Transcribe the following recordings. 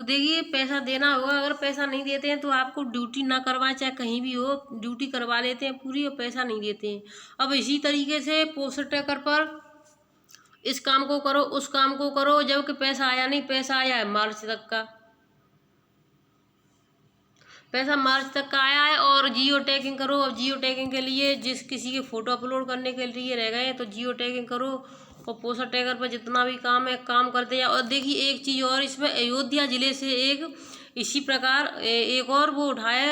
देखिए पैसा देना होगा, अगर पैसा नहीं देते हैं तो आपको ड्यूटी ना करवाएं, चाहे कहीं भी हो ड्यूटी करवा लेते हैं पूरी और पैसा नहीं देते हैं। अब इसी तरीके से पोस्टर ट्रैकर पर इस काम को करो उस काम को करो, जबकि पैसा आया नहीं, पैसा आया है मार्च तक का, पैसा मार्च तक का आया है। और जियो टैगिंग करो, अब जियो टैगिंग के लिए जिस किसी के फोटो अपलोड करने के लिए रह गए तो जियो टैगिंग करो और पोस्टर टैगर पर जितना भी काम है काम करते जाओ। और देखिए एक चीज़ और, इसमें अयोध्या जिले से एक इसी प्रकार एक और वो उठाए,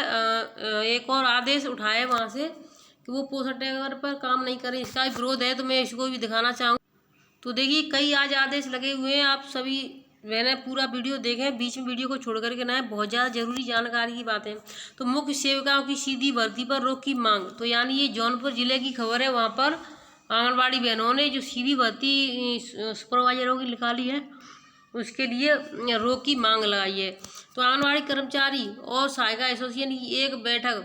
एक और आदेश उठाए वहाँ से कि वो पोस्टर टैगर पर काम नहीं करें, इसका भी विरोध है, तो मैं इसको भी दिखाना चाहूँ। तो देखिए कई आज आदेश लगे हुए हैं, आप सभी मैंने पूरा वीडियो देखें, बीच में वीडियो को छोड़ करके ना है, बहुत ज़्यादा जरूरी जानकारी की बात है। तो मुख्य सेविकाओं की सीधी भर्ती पर रोक की मांग, तो यानी ये जौनपुर जिले की खबर है। वहाँ पर आंगनबाड़ी बहनों ने जो सीधी भर्ती सुपरवाइजरों की निकाली है उसके लिए रोक की मांग लगाई है। तो आंगनबाड़ी कर्मचारी और सहायिका एसोसिएशन की एक बैठक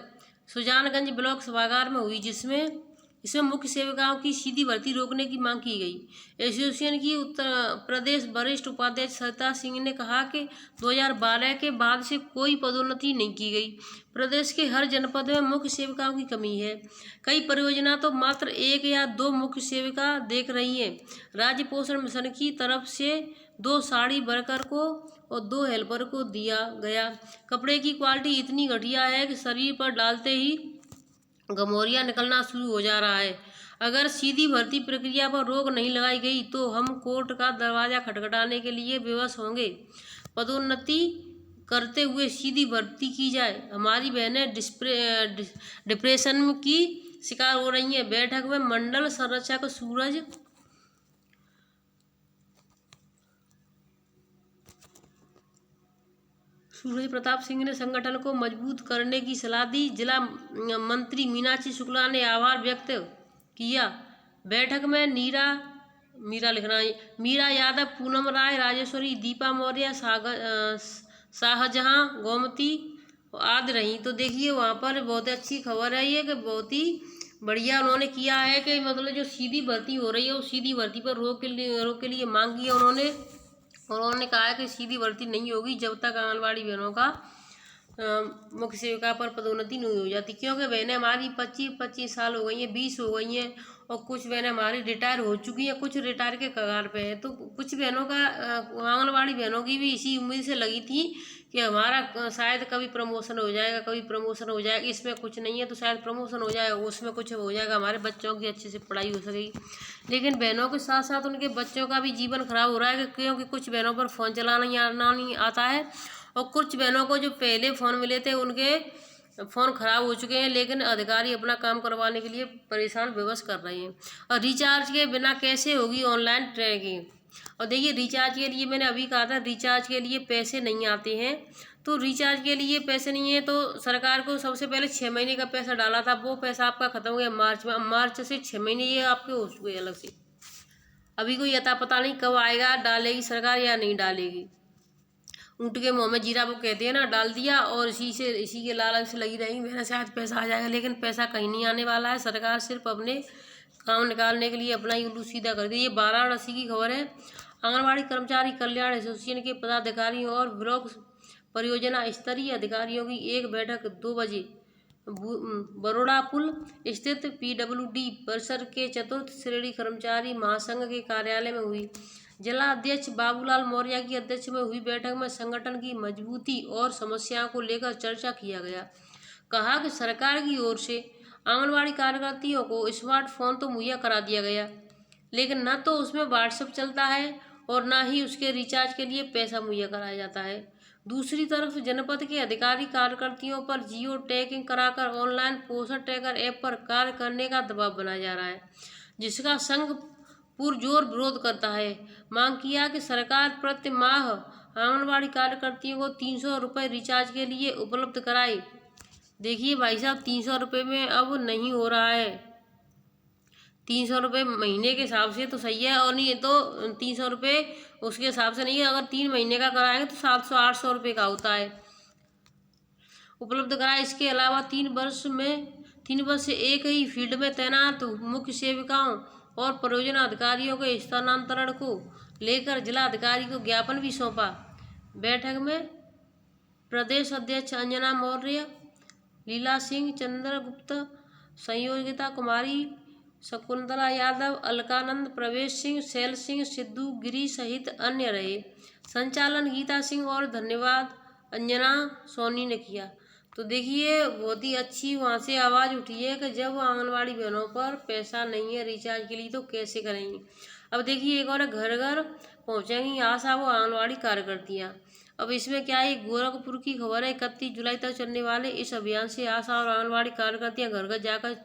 सुजानगंज ब्लॉक सभागार में हुई, जिसमें इसमें मुख्य सेविकाओं की सीधी भर्ती रोकने की मांग की गई। एसोसिएशन की उत्तर प्रदेश वरिष्ठ उपाध्यक्ष सरिता सिंह ने कहा कि 2012 के बाद से कोई पदोन्नति नहीं की गई। प्रदेश के हर जनपद में मुख्य सेविकाओं की कमी है। कई परियोजना तो मात्र 1 या 2 मुख्य सेविका देख रही हैं। राज्य पोषण मिशन की तरफ से 2 साड़ी वर्कर को और 2 हेल्पर को दिया गया। कपड़े की क्वालिटी इतनी घटिया है कि शरीर पर डालते ही गमोरिया निकलना शुरू हो जा रहा है। अगर सीधी भर्ती प्रक्रिया पर रोक नहीं लगाई गई तो हम कोर्ट का दरवाजा खटखटाने के लिए विवश होंगे। पदोन्नति करते हुए सीधी भर्ती की जाए, हमारी बहनें डिप्रेशन की शिकार हो रही हैं। बैठक में मंडल संरक्षक सूरज प्रताप सिंह ने संगठन को मजबूत करने की सलाह दी। जिला मंत्री मीनाक्षी शुक्ला ने आभार व्यक्त किया। बैठक में मीरा यादव, पूनम राय, राजेश्वरी, दीपा मौर्य, शाहजहां, गोमती आदि रही। तो देखिए वहाँ पर बहुत अच्छी खबर है ये कि बहुत ही बढ़िया उन्होंने किया है कि मतलब जो सीधी भर्ती हो रही है उस सीधी भर्ती पर रोक के लिए मांग की है उन्होंने कहा है कि सीधी भर्ती नहीं होगी जब तक आंगनबाड़ी बहनों का मुख्य सेविका पर पदोन्नति नहीं हो जाती, क्योंकि बहनें हमारी 25 साल हो गई हैं, 20 हो गई हैं और कुछ बहनें हमारी रिटायर हो चुकी हैं, कुछ रिटायर के कगार पे हैं। तो कुछ बहनों का आंगनबाड़ी बहनों की भी इसी उम्मीद से लगी थी कि हमारा शायद कभी प्रमोशन हो जाएगा, कभी प्रमोशन हो जाएगा, इसमें कुछ नहीं है तो शायद प्रमोशन हो जाएगा, उसमें कुछ हो जाएगा, हमारे बच्चों की अच्छे से पढ़ाई हो सकेगी। लेकिन बहनों के साथ साथ उनके बच्चों का भी जीवन खराब हो रहा है, क्योंकि कुछ बहनों पर फ़ोन चलाना नहीं आता है और कुछ बहनों को जो पहले फ़ोन मिले थे उनके फ़ोन ख़राब हो चुके हैं, लेकिन अधिकारी अपना काम करवाने के लिए परेशान विवश कर रहे हैं। और रिचार्ज के बिना कैसे होगी ऑनलाइन ट्रैकिंग। और देखिए रिचार्ज के लिए मैंने अभी कहा था रिचार्ज के लिए पैसे नहीं आते हैं, तो रिचार्ज के लिए पैसे नहीं है तो सरकार को सबसे पहले 6 महीने का पैसा डाला था, वो पैसा आपका ख़त्म हो गया मार्च में। मार्च से 6 महीने ये आपके हो चुके अलग से। अभी कोई अता पता नहीं कब आएगा, डालेगी सरकार या नहीं डालेगी। ऊँट के मुँह में जीरा वो कहते हैं ना, डाल दिया और इसी के लालच से लगी रहेंगी मेरे से आज पैसा आ जाएगा, लेकिन पैसा कहीं नहीं आने वाला है। सरकार सिर्फ अपने काम निकालने के लिए अपना ही उल्लू सीधा कर दी। ये वाराणसी की खबर है। आंगनबाड़ी कर्मचारी कल्याण एसोसिएशन के पदाधिकारियों और ब्लॉक परियोजना स्तरीय अधिकारियों की एक बैठक 2 बजे बरोड़ा पुल स्थित PWD परिसर के चतुर्थ श्रेणी कर्मचारी महासंघ के कार्यालय में हुई। जिला अध्यक्ष बाबूलाल मौर्य की अध्यक्ष में हुई बैठक में संगठन की मजबूती और समस्याओं को लेकर चर्चा किया गया। कहा कि सरकार की ओर से आंगनबाड़ी कार्यकर्तियों को स्मार्टफोन तो मुहैया करा दिया गया, लेकिन न तो उसमें व्हाट्सएप चलता है और न ही उसके रिचार्ज के लिए पैसा मुहैया कराया जाता है। दूसरी तरफ जनपद के अधिकारी कार्यकर्तियों पर जियो टैगिंग कराकर ऑनलाइन पोस्टर टैगर ऐप पर कार्य करने का दबाव बनाया जा रहा है, जिसका संघ पुरजोर विरोध करता है। मांग किया कि सरकार प्रति माह आंगनबाड़ी कार्यकर्तियों को 300 रुपये रिचार्ज के लिए उपलब्ध कराए। देखिए भाई साहब 300 रुपये में अब नहीं हो रहा है। 300 रुपये महीने के हिसाब से तो सही है, और नहीं तो 300 रुपये उसके हिसाब से नहीं है। अगर 3 महीने का कराएंगे तो 700-800 रुपये का होता है, उपलब्ध कराए। इसके अलावा 3 वर्ष से एक ही फील्ड में तैनात मुख्य सेविकाओं और परियोजना अधिकारियों के स्थानांतरण को लेकर जिला अधिकारी को ज्ञापन भी सौंपा। बैठक में प्रदेश अध्यक्ष अंजना मौर्य, लीला सिंह, चंद्रगुप्त, संयोगिता कुमारी, शकुंतला यादव, अलकानंद, प्रवेश सिंह, शैल सिंह, सिद्धू गिरी सहित अन्य रहे। संचालन गीता सिंह और धन्यवाद अंजना सोनी ने किया। तो देखिए बहुत ही अच्छी वहाँ से आवाज़ उठी है कि जब आंगनवाड़ी बहनों पर पैसा नहीं है रिचार्ज के लिए तो कैसे करेंगी। अब देखिए एक और घर घर पहुँचेंगी आशा वो आंगनवाड़ी कार्यकर्तियाँ। अब इसमें क्या है, गोरखपुर की खबर है। 31 जुलाई तक चलने वाले इस अभियान से आशा और आंगनवाड़ी कार्यकर्तियाँ घर घर जाकर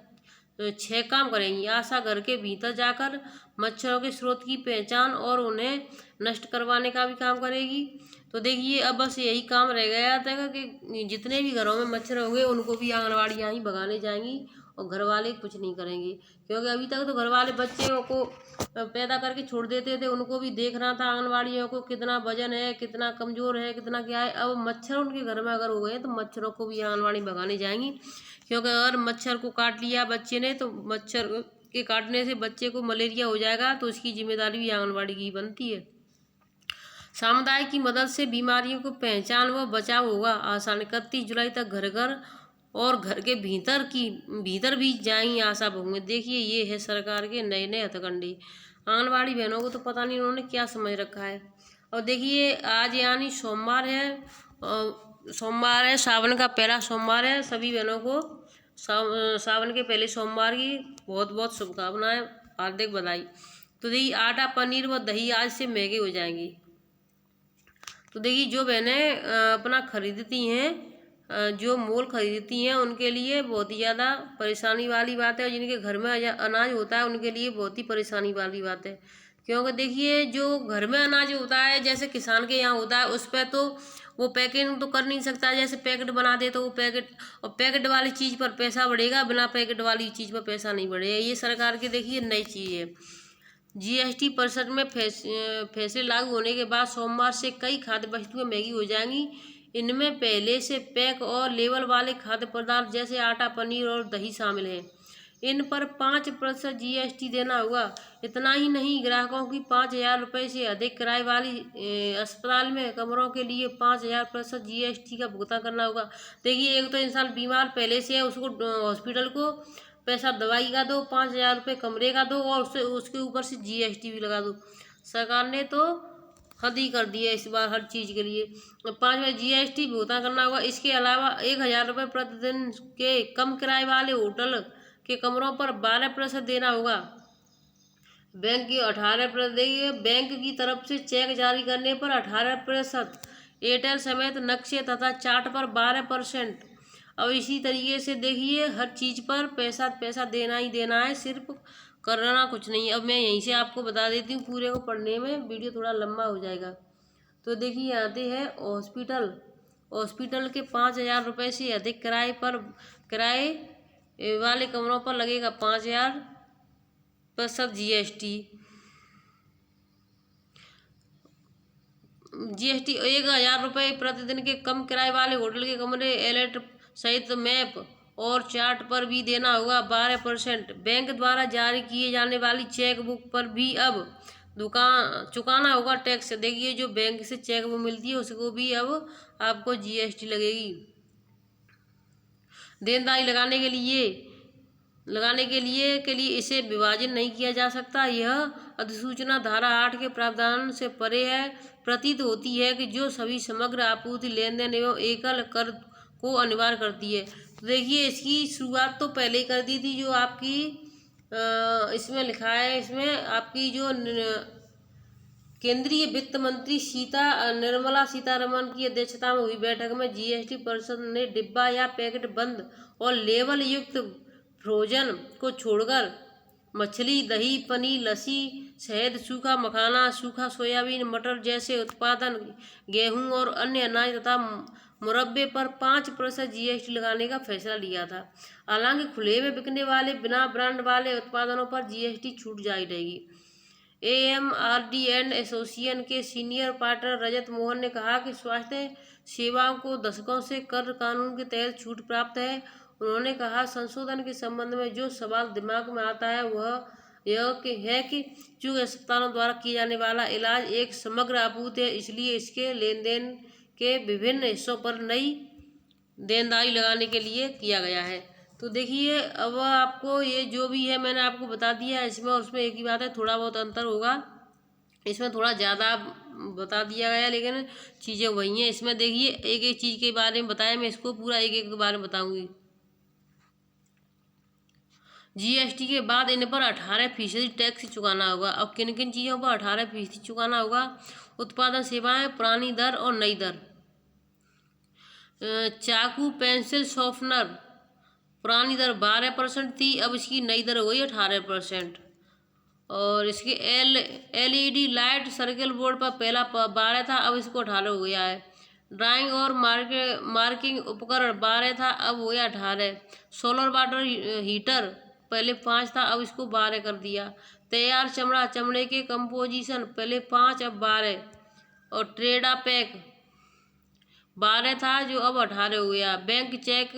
6 काम करेंगी। आशा घर के भीतर जाकर मच्छरों के स्रोत की पहचान और उन्हें नष्ट करवाने का भी काम करेगी। तो देखिए अब बस यही काम रह गया था कि जितने भी घरों में मच्छर होंगे उनको भी आंगनवाड़ियाँ ही भगाने जाएंगी और घर वाले कुछ नहीं करेंगे। क्योंकि अभी तक तो घर वाले बच्चों को पैदा करके छोड़ देते थे, उनको भी देखना था आंगनवाड़ियों को कितना वजन है, कितना कमज़ोर है, कितना क्या है। अब मच्छर उनके घर में अगर हो गए तो मच्छरों को भी आंगनवाड़ी भगाने जाएंगी। क्योंकि अगर मच्छर को काट लिया बच्चे ने तो मच्छर के काटने से बच्चे को मलेरिया हो जाएगा, तो उसकी जिम्मेदारी भी आंगनवाड़ी की बनती है। सामुदाय की मदद से बीमारियों को पहचान व बचाव होगा आसान। 31 जुलाई तक घर घर और घर के भीतर भी जाएंगी आशा बहुएं। देखिए ये है सरकार के नए नए हथकंडे। आंगनवाड़ी बहनों को तो पता नहीं उन्होंने क्या समझ रखा है। और देखिए आज यानी सोमवार है, सावन का पहला सोमवार है। सभी बहनों को सावन के पहले सोमवार की बहुत बहुत शुभकामनाएं, हार्दिक बधाई। तो देखिए आटा, पनीर व दही आज से महंगे हो जाएंगे। तो देखिए जो बहनें अपना खरीदती हैं, जो मोल खरीदती हैं उनके लिए बहुत ही ज़्यादा परेशानी वाली बात है। और जिनके घर में अनाज होता है उनके लिए बहुत ही परेशानी वाली बात है। क्योंकि देखिए जो घर में अनाज होता है जैसे किसान के यहाँ होता है उस पर तो वो पैकेट तो कर नहीं सकता, जैसे पैकेट बना दे तो वो पैकेट, और पैकेट वाली चीज़ पर पैसा बढ़ेगा, बिना पैकेट वाली चीज़ पर पैसा नहीं बढ़ेगा। ये सरकार की देखिए नई चीज़ है। जीएसटी परिषद में फैसले लागू होने के बाद सोमवार से कई खाद्य वस्तुएं महंगी हो जाएंगी। इनमें पहले से पैक और लेबल वाले खाद्य पदार्थ जैसे आटा, पनीर और दही शामिल हैं। इन पर 5% जीएसटी देना होगा। इतना ही नहीं, ग्राहकों की 5,000 रुपये से अधिक किराए वाली अस्पताल में कमरों के लिए 5,000% जीएसटी का भुगतान करना होगा। देखिए एक तो इंसान बीमार पहले से है, उसको हॉस्पिटल को पैसा दवाई का दो, 5,000 रुपये कमरे का दो और उसके ऊपर से जीएसटी भी लगा दो। सरकार ने तो हद ही कर दी है इस बार हर चीज़ के लिए। 5 जीएसटी भुगतान करना होगा। इसके अलावा 1,000 रुपये प्रतिदिन के कम किराए वाले होटल के कमरों पर 12% देना होगा। बैंक की 18%, बैंक की तरफ से चेक जारी करने पर 18%, एयरटेल समेत नक्शे तथा चार्ट पर 12%। अब इसी तरीके से देखिए हर चीज़ पर पैसा देना ही देना है, सिर्फ करना कुछ नहीं। अब मैं यहीं से आपको बता देती हूँ, पूरे को पढ़ने में वीडियो थोड़ा लंबा हो जाएगा। तो देखिए आते हैं हॉस्पिटल के 5,000 रुपये से अधिक किराए वाले कमरों पर लगेगा 5,000% जीएसटी। 1,000 रुपये प्रतिदिन के कम किराए वाले होटल के कमरे, अलर्ट सहित मैप और चार्ट पर भी देना होगा 12%। बैंक द्वारा जारी किए जाने वाली चेक बुक पर भी अब चुकाना होगा टैक्स। देखिए जो बैंक से चेक बुक मिलती है उसको भी अब आपको जीएसटी लगेगी। देनदारी लगाने के लिए इसे विभाजन नहीं किया जा सकता। यह अधिसूचना धारा 8 के प्रावधान से परे है। प्रतीत होती है कि जो सभी समग्र आपूर्ति, लेन देन एवं एकल कर को अनिवार्य करती है। तो देखिए इसकी शुरुआत तो पहले ही कर दी थी, जो आपकी इसमें लिखा है, इसमें आपकी जो केंद्रीय वित्त मंत्री निर्मला सीतारमण की अध्यक्षता में हुई बैठक में जीएसटी परिषद ने डिब्बा या पैकेट बंद और लेबल युक्त फ्रोजन को छोड़कर मछली, दही, पनीर, लस्सी, शहद, सूखा मखाना, सूखा सोयाबीन, मटर जैसे उत्पादन, गेहूं और अन्य अनाज तथा मुरब्बे पर 5% जीएसटी लगाने का फैसला लिया था। हालांकि खुले में बिकने वाले बिना ब्रांड वाले उत्पादनों पर जीएसटी छूट जारी रहेगी। AMRD एंड एसोसिएशन के सीनियर पार्टनर रजत मोहन ने कहा कि स्वास्थ्य सेवाओं को दशकों से कर कानून के तहत छूट प्राप्त है। उन्होंने कहा संशोधन के संबंध में जो सवाल दिमाग में आता है वह यह है कि चूंकि अस्पतालों द्वारा किया जाने वाला इलाज एक समग्र आपूर्ति है, इसलिए इसके लेन देन के विभिन्न हिस्सों पर नई देनदारी लगाने के लिए किया गया है। तो देखिए अब आपको ये जो भी है मैंने आपको बता दिया है, इसमें और उसमें एक ही बात है, थोड़ा बहुत अंतर होगा, इसमें थोड़ा ज़्यादा बता दिया गया लेकिन चीज़ें वही हैं। इसमें देखिए एक एक चीज़ के बारे में बताया, मैं इसको पूरा एक एक के बारे में बताऊंगी। जीएसटी के बाद इन पर 18% टैक्स चुकाना होगा। अब किन किन चीज़ों पर 18% चुकाना होगा? उत्पादन सेवाएं, पुरानी दर और नई दर। चाकू, पेंसिल, शॉर्पनर पुरानी दर 12% थी, अब इसकी नई दर हो गई 18%। और इसकी LED लाइट सर्किल बोर्ड पर पहला 12 था, अब इसको 18 हो गया है। ड्राइंग और मार्किंग उपकरण 12 था, अब हो गया 18। सोलर वाटर हीटर पहले 5 था, अब इसको 12 कर दिया। तैयार चमड़ा, चमड़े के कंपोजिशन पहले 5 अब 12। और ट्रेडा पैक 12 था जो अब 18 हो गया। बैंक चेक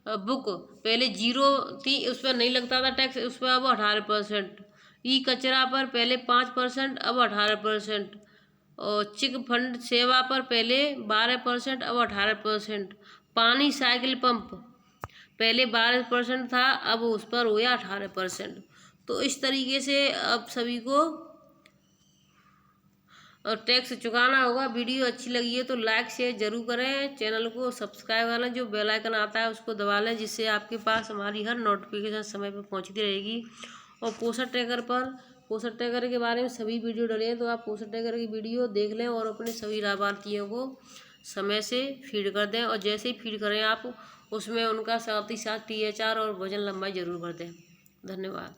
बुक पहले 0 थी, उस पर नहीं लगता था टैक्स, उस पर अब 18%। ई कचरा पर पहले 5%, अब 18%। और चिक फंड सेवा पर पहले 12%, अब 18%। पानी साइकिल पंप पहले 12% था, अब उस पर हो गया 18%। तो इस तरीके से अब सभी को टैक्स चुकाना होगा। वीडियो अच्छी लगी है तो लाइक शेयर जरूर करें, चैनल को सब्सक्राइब करना, जो बेल आइकन आता है उसको दबा लें, जिससे आपके पास हमारी हर नोटिफिकेशन समय पर पहुंचती रहेगी। और पोस्टर ट्रैकर के बारे में सभी वीडियो डले हैं, तो आप पोस्टर ट्रैकर की वीडियो देख लें और अपने सभी लाभार्थियों को समय से फीड कर दें। और जैसे ही फीड करें आप उसमें उनका साथ ही साथ THR और वजन लंबाई जरूर भर दें। धन्यवाद।